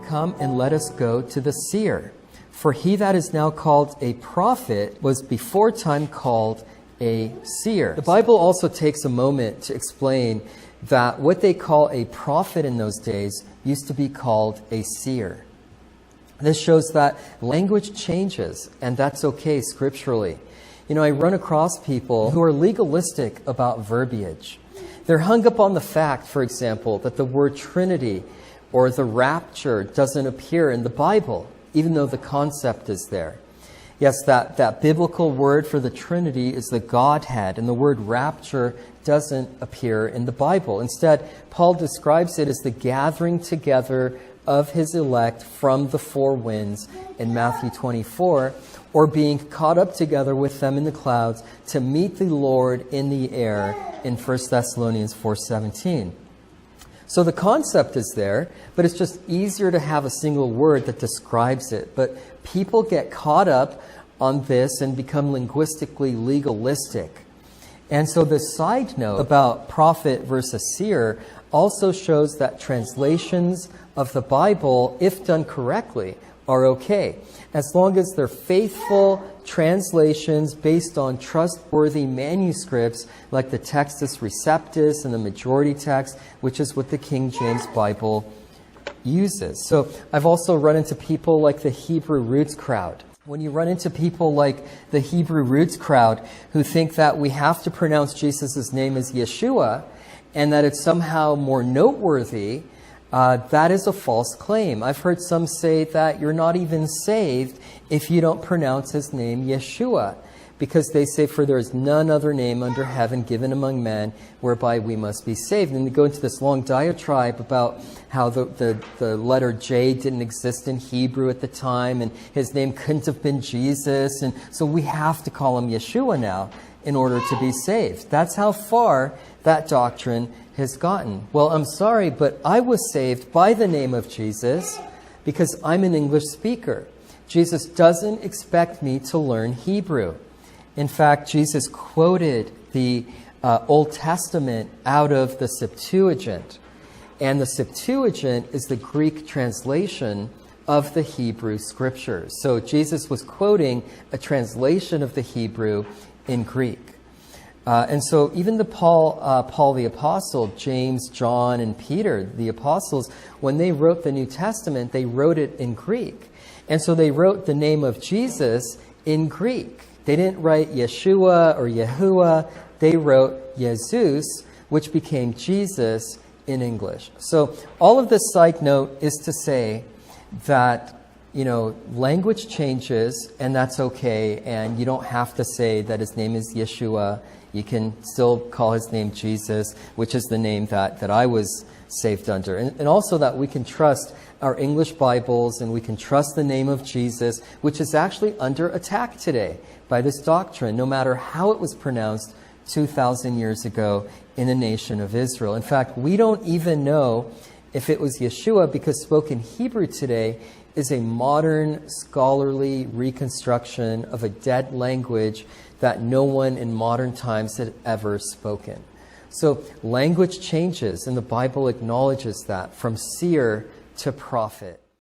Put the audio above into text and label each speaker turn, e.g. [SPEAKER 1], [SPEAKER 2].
[SPEAKER 1] come and let us go to the seer. For he that is now called a prophet was before time called a seer. The Bible also takes a moment to explain that what they call a prophet in those days used to be called a seer. This shows that language changes, and that's okay scripturally. You know, I run across people who are legalistic about verbiage. They're hung up on the fact, for example, that the word Trinity or the rapture doesn't appear in the Bible, even though the concept is there. Yes, that biblical word for the Trinity is the Godhead, and the word rapture doesn't appear in the Bible. Instead, Paul describes it as the gathering together of his elect from the four winds in Matthew 24, or being caught up together with them in the clouds to meet the Lord in the air in 1 Thessalonians 4:17. So the concept is there, but it's just easier to have a single word that describes it. But people get caught up on this and become linguistically legalistic. And so the side note about prophet versus seer also shows that translations of the Bible, if done correctly, are okay, as long as they're faithful translations based on trustworthy manuscripts like the Textus Receptus and the majority text, which is what the King James Bible uses. So I've also run into people like the Hebrew Roots crowd. When you run into people like the Hebrew Roots crowd who think that we have to pronounce Jesus' name as Yeshua and that it's somehow more noteworthy, that is a false claim. I've heard some say that you're not even saved if you don't pronounce his name Yeshua, because they say, for there is none other name under heaven given among men whereby we must be saved. And they go into this long diatribe about how the letter J didn't exist in Hebrew at the time, and his name couldn't have been Jesus, and so we have to call him Yeshua now in order to be saved. That's how far that doctrine has gotten. Well, I'm sorry, but I was saved by the name of Jesus because I'm an English speaker. Jesus doesn't expect me to learn Hebrew. In fact, Jesus quoted the Old Testament out of the Septuagint. And the Septuagint is the Greek translation of the Hebrew scriptures. So Jesus was quoting a translation of the Hebrew in Greek. And so even Paul the Apostle, James, John, and Peter, the apostles, when they wrote the New Testament, they wrote it in Greek. And so they wrote the name of Jesus in Greek. They didn't write Yeshua or Yahuwah. They wrote Jesus, which became Jesus in English. So all of this side note is to say that, you know, language changes, and that's okay. And you don't have to say that his name is Yeshua. You can still call his name Jesus, which is the name that I was saved under. And also that we can trust our English Bibles and we can trust the name of Jesus, which is actually under attack today by this doctrine, no matter how it was pronounced 2,000 years ago in the nation of Israel. In fact, we don't even know if it was Yeshua, because spoken Hebrew today is a modern scholarly reconstruction of a dead language that no one in modern times had ever spoken. So language changes, and the Bible acknowledges that, from seer to prophet.